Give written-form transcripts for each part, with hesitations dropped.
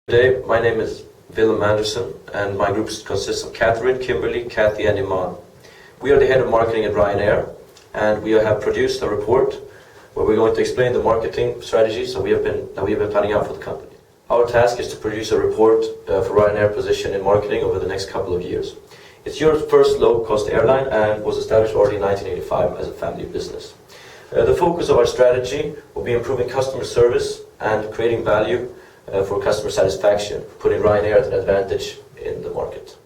Today, my name is Willem Anderson, and my group consists of Catherine, Kimberly, Kathy, and Iman. We are the head of marketing at Ryanair, and we have produced a report where we're going to explain the marketing strategies that we have been planning out for the company. Our task is to produce a report for Ryanair position in marketing over the next couple of years. It's Europe's first low-cost airline and was established already in 1985 as a family business. The focus of our strategy will be improving customer service and creating value for customer satisfaction, putting Ryanair at an advantage in the market.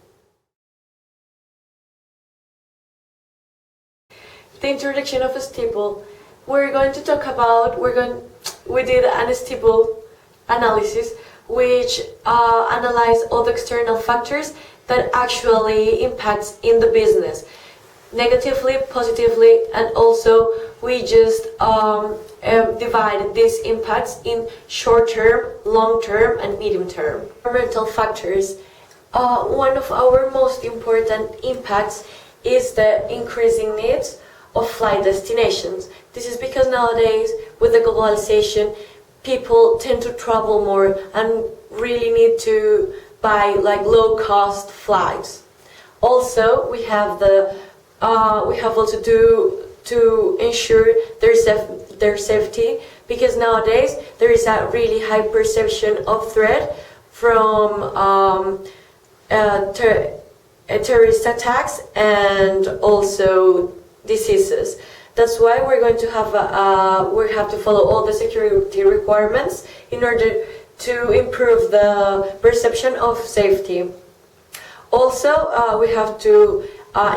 The introduction of a steeple. We're going to talk about, we did an steeple analysis which analyzed all the external factors that actually impacts in the business, negatively, positively, and also we just divide these impacts in short-term, long-term, and medium-term. Environmental factors. One of our most important impacts is the increasing needs of flight destinations. This is because nowadays, with the globalization, people tend to travel more and really need to buy like low-cost flights. Also, we have also to ensure their safety, because nowadays there is a really high perception of threat from terrorist attacks and also diseases. That's why we're going to have we have to follow all the security requirements in order to improve the perception of safety. Also, we have to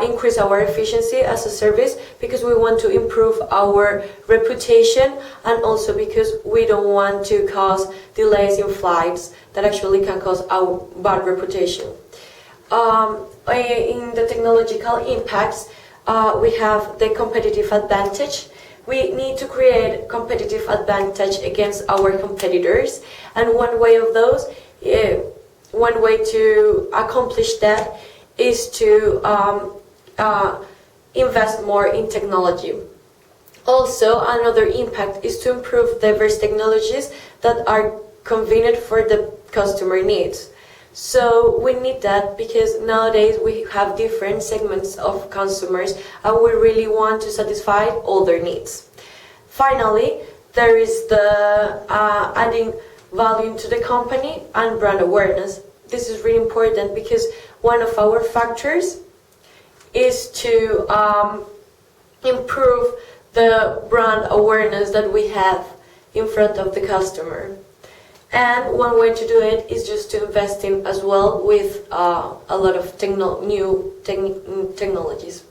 increase our efficiency as a service because we want to improve our reputation, and also because we don't want to cause delays in flights that actually can cause our bad reputation. In the technological impacts, we have the competitive advantage. We need to create competitive advantage against our competitors, and one way to accomplish that is to invest more in technology. Also, another impact is to improve diverse technologies that are convenient for the customer needs. So we need that because nowadays we have different segments of consumers and we really want to satisfy all their needs. Finally, there is the adding value to the company and brand awareness. This is really important because one of our factors is to improve the brand awareness that we have in front of the customer. And one way to do it is just to invest in as well with a lot of new technologies.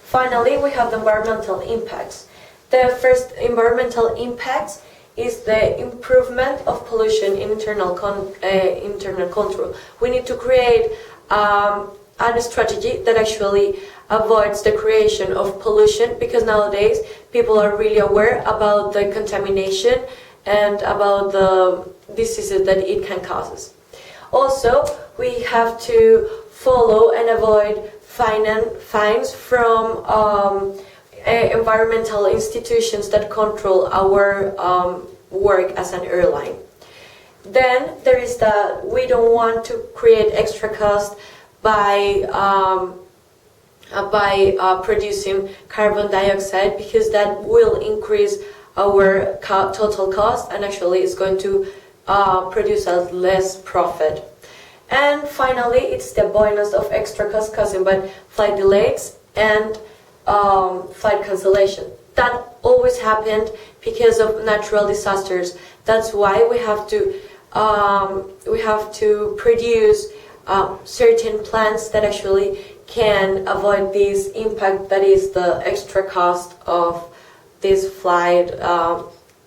Finally, we have the environmental impacts. The first environmental impact is the improvement of pollution in internal control. We need to create a strategy that actually avoids the creation of pollution, because nowadays people are really aware about the contamination and about the diseases that it can cause. Also, we have to follow and avoid fines from environmental institutions that control our work as an airline. Then there is that we don't want to create extra cost by producing carbon dioxide, because that will increase our total cost and actually is going to produce us less profit. And finally, it's the avoidance of extra cost caused by flight delays and flight cancellation. That always happened because of natural disasters. That's why we have to produce certain plans that actually can avoid this impact, that is the extra cost of these flight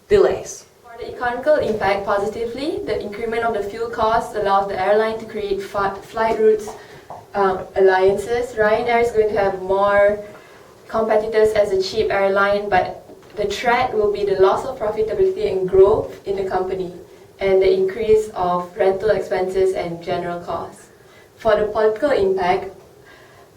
delays. For the economical impact, positively, the increment of the fuel costs allows the airline to create flight routes alliances. Ryanair is going to have more competitors as a cheap airline, but the threat will be the loss of profitability and growth in the company, and the increase of rental expenses and general costs. For the political impact,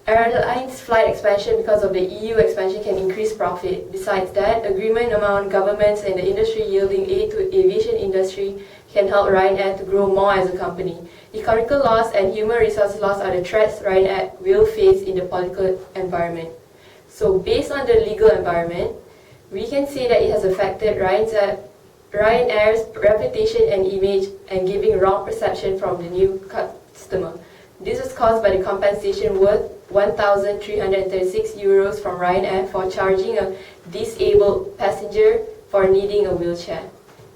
Airlines' flight expansion because of the EU expansion can increase profit. Besides that, agreement among governments and the industry yielding aid to aviation industry can help Ryanair to grow more as a company. Economical loss and human resource loss are the threats Ryanair will face in the political environment. So based on the legal environment, we can say that it has affected Ryanair's reputation and image and giving wrong perception from the new customer. This was caused by the compensation worth €1,336 from Ryanair for charging a disabled passenger for needing a wheelchair.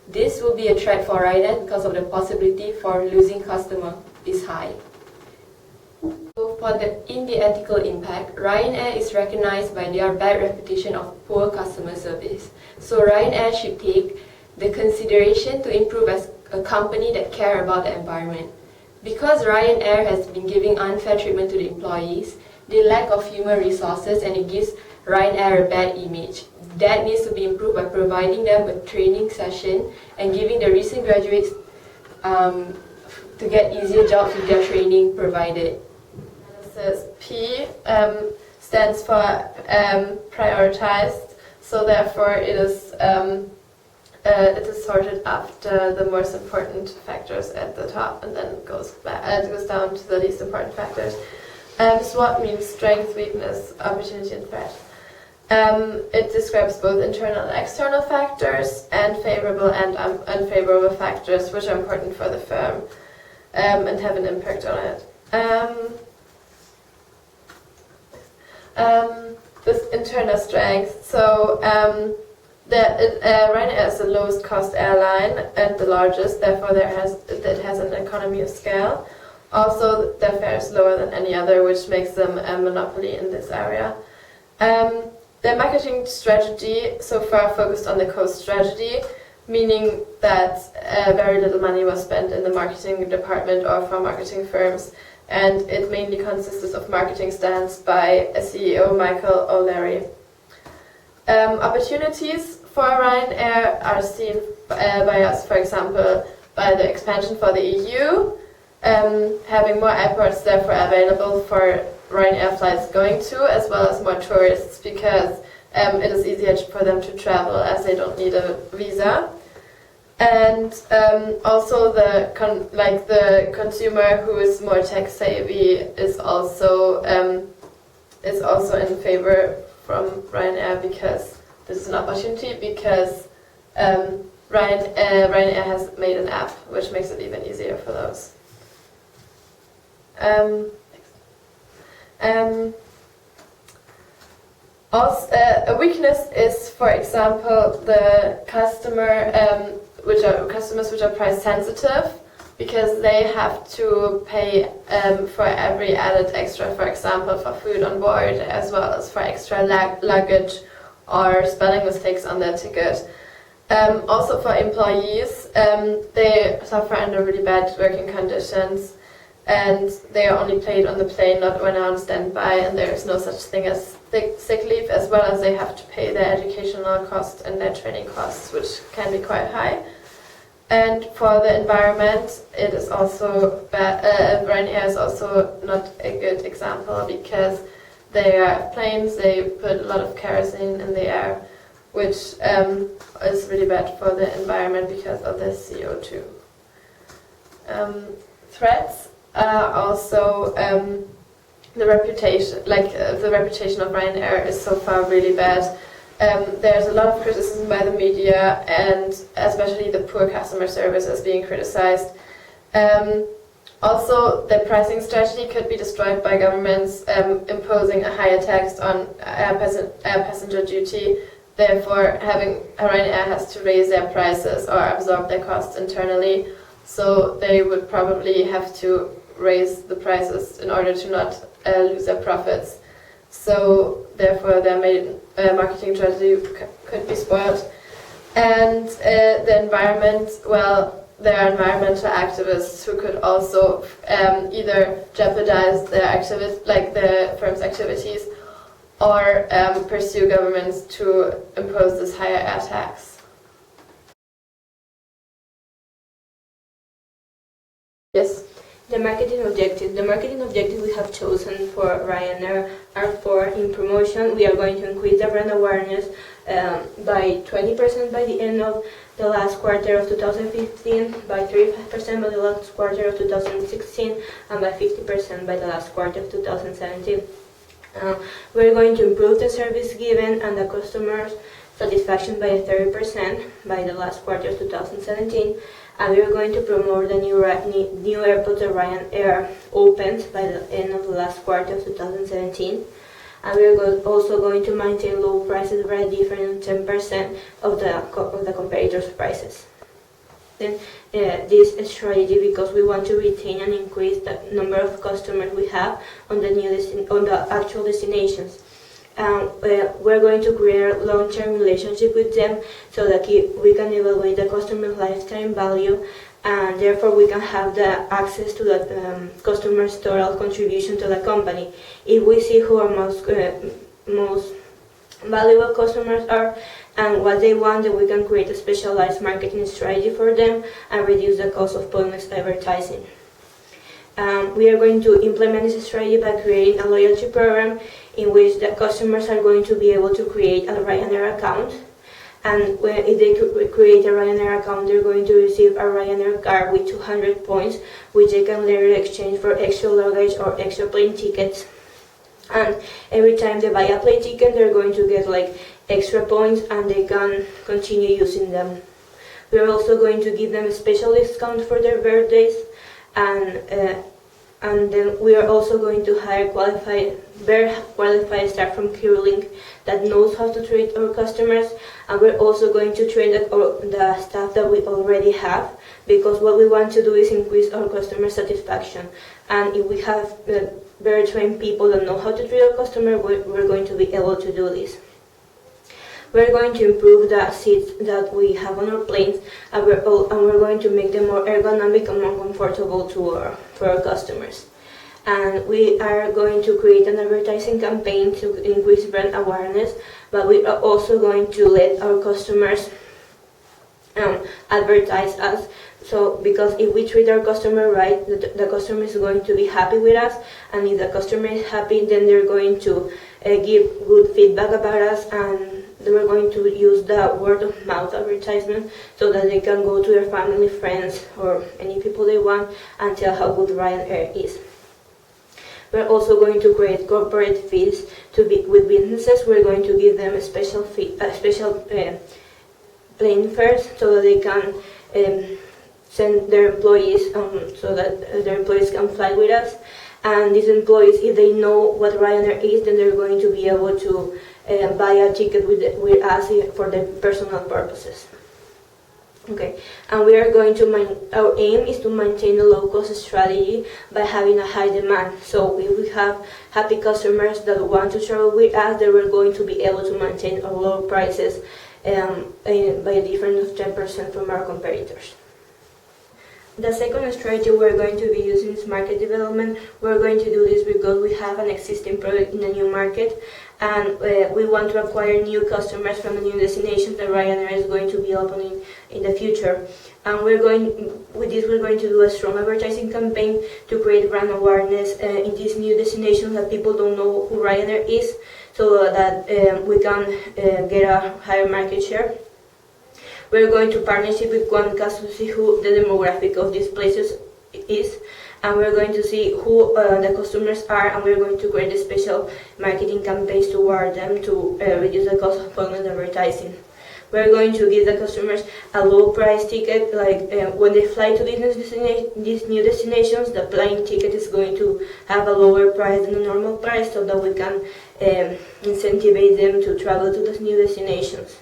This will be a threat for Ryanair because of the possibility for losing customer is high. So in the ethical impact, Ryanair is recognized by their bad reputation of poor customer service. So Ryanair should take the consideration to improve as a company that care about the environment. Because Ryanair has been giving unfair treatment to the employees, the lack of human resources, and it gives Ryanair a bad image. That needs to be improved by providing them a training session and giving the recent graduates to get easier jobs with their training provided. P stands for prioritized, so therefore it is sorted after the most important factors at the top, and then goes down to the least important factors. SWOT means strength, weakness, opportunity, and threat. It describes both internal and external factors and favorable and unfavorable factors which are important for the firm and have an impact on it. This internal strength. So Ryanair is the lowest cost airline and the largest, therefore it has an economy of scale. Also, their fare is lower than any other, which makes them a monopoly in this area. Their marketing strategy so far focused on the cost strategy, meaning that very little money was spent in the marketing department or for marketing firms, and it mainly consisted of marketing stands by a CEO, Michael O'Leary. Opportunities for Ryanair are seen by us, for example, by the expansion for the EU, having more airports therefore available for Ryanair flights going to, as well as more tourists, because it is easier for them to travel as they don't need a visa. And also the consumer who is more tech savvy is also in favor from Ryanair, because this is an opportunity, because Ryanair has made an app which makes it even easier for those. Also, a weakness is, for example, the customers which are price sensitive, because they have to pay for every added extra, for example, for food on board, as well as for extra luggage or spelling mistakes on their ticket. Also for employees, they suffer under really bad working conditions, and they are only paid on the plane, not when on standby, and there is no such thing as sick leave, as well as they have to pay their educational costs and their training costs, which can be quite high. And for the environment, it is also Ryanair is also not a good example, because their planes, they put a lot of kerosene in the air, which is really bad for the environment because of the CO2. Threats are also the reputation. The reputation of Ryanair is so far really bad. There's a lot of criticism by the media, and especially the poor customer service is being criticized. Also, the pricing strategy could be destroyed by governments imposing a higher tax on air passenger duty. Therefore, Ryanair has to raise their prices or absorb their costs internally. So they would probably have to raise the prices in order to not lose their profits. So therefore, their main marketing strategy could be spoiled. And the environment, well, there are environmental activists who could also either jeopardize the firm's activities, or pursue governments to impose this higher air tax. Yes. The marketing objectives. The marketing objectives we have chosen for Ryanair are for in promotion. We are going to increase the brand awareness by 20% by the end of the last quarter of 2015, by 35% by the last quarter of 2016, and by 50% by the last quarter of 2017. We're going to improve the service given and the customer satisfaction by 30% by the last quarter of 2017. And we are going to promote the new airport that Ryanair opens by the end of the last quarter of 2017. And we are also going to maintain low prices very different 10% of the competitors' prices. Then this strategy, because we want to retain and increase the number of customers we have on the actual destinations. We're going to create a long-term relationship with them so that we can evaluate the customer lifetime value, and therefore we can have the access to the customer's total contribution to the company. If we see who our most valuable customers are and what they want, then we can create a specialized marketing strategy for them and reduce the cost of pointless advertising. We are going to implement this strategy by creating a loyalty program in which the customers are going to be able to create a Ryanair account. And if they create a Ryanair account, they're going to receive a Ryanair card with 200 points, which they can later exchange for extra luggage or extra plane tickets. And every time they buy a plane ticket, they're going to get like extra points and they can continue using them. We're also going to give them a special discount for their birthdays, and then we are also going to hire very qualified staff from Curlink that knows how to treat our customers, and we're also going to train the staff that we already have, because what we want to do is increase our customer satisfaction. And if we have very trained people that know how to treat our customer, we're going to be able to do this. We're going to improve the seats that we have on our planes, and we're going to make them more ergonomic and more comfortable for our customers. And we are going to create an advertising campaign to increase brand awareness, but we are also going to let our customers advertise us. So, because if we treat our customer right, the customer is going to be happy with us, and if the customer is happy, then they're going to give good feedback about us, and we're going to use the word of mouth advertisement so that they can go to their family, friends, or any people they want and tell how good Ryanair is. We're also going to create corporate fees with businesses. We're going to give them a special plane fares so that they can send their employees so that their employees can fly with us. And these employees, if they know what Ryanair is, then they're going to be able to buy a ticket with us for their personal purposes. Okay, and we are going to our aim is to maintain a low-cost strategy by having a high demand. So if we have happy customers that want to travel with us, then we're going to be able to maintain our low prices by a difference of 10% from our competitors. The second strategy we're going to be using is market development. We're going to do this because we have an existing product in a new market, and we want to acquire new customers from the new destinations that Ryanair is going to be opening in the future. And we're going to do a strong advertising campaign to create brand awareness in these new destinations that people don't know who Ryanair is, so that we can get a higher market share. We're going to partnership with Quantcast to see who the demographic of these places is, and we're going to see who the customers are, and we're going to create a special marketing campaigns toward them to reduce the cost of pointless advertising. We're going to give the customers a low price ticket, like when they fly to these new destinations, the plane ticket is going to have a lower price than the normal price, so that we can incentivize them to travel to those new destinations.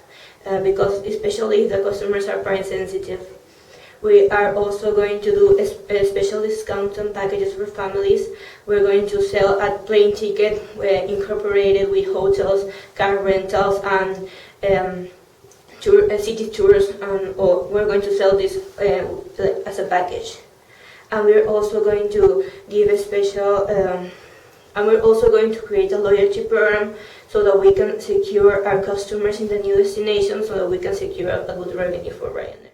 Because especially if the customers are price sensitive. We are also going to do a special discount on packages for families. We're going to sell a plane ticket incorporated with hotels, car rentals, and city tours, or we're going to sell this as a package. And we're also going to give a special and we're also going to create a loyalty program so that we can secure our customers in the new destination, so that we can secure a good revenue for Ryanair.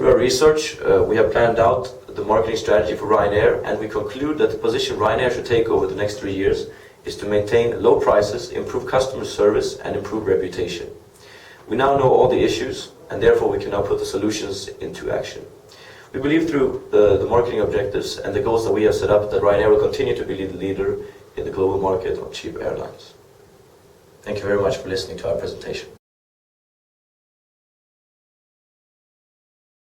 Through our research, we have planned out the marketing strategy for Ryanair, and we conclude that the position Ryanair should take over the next 3 years is to maintain low prices, improve customer service, and improve reputation. We now know all the issues, and therefore we can now put the solutions into action. We believe through the marketing objectives and the goals that we have set up that Ryanair will continue to be the leader in the global market of cheap airlines. Thank you very much for listening to our presentation.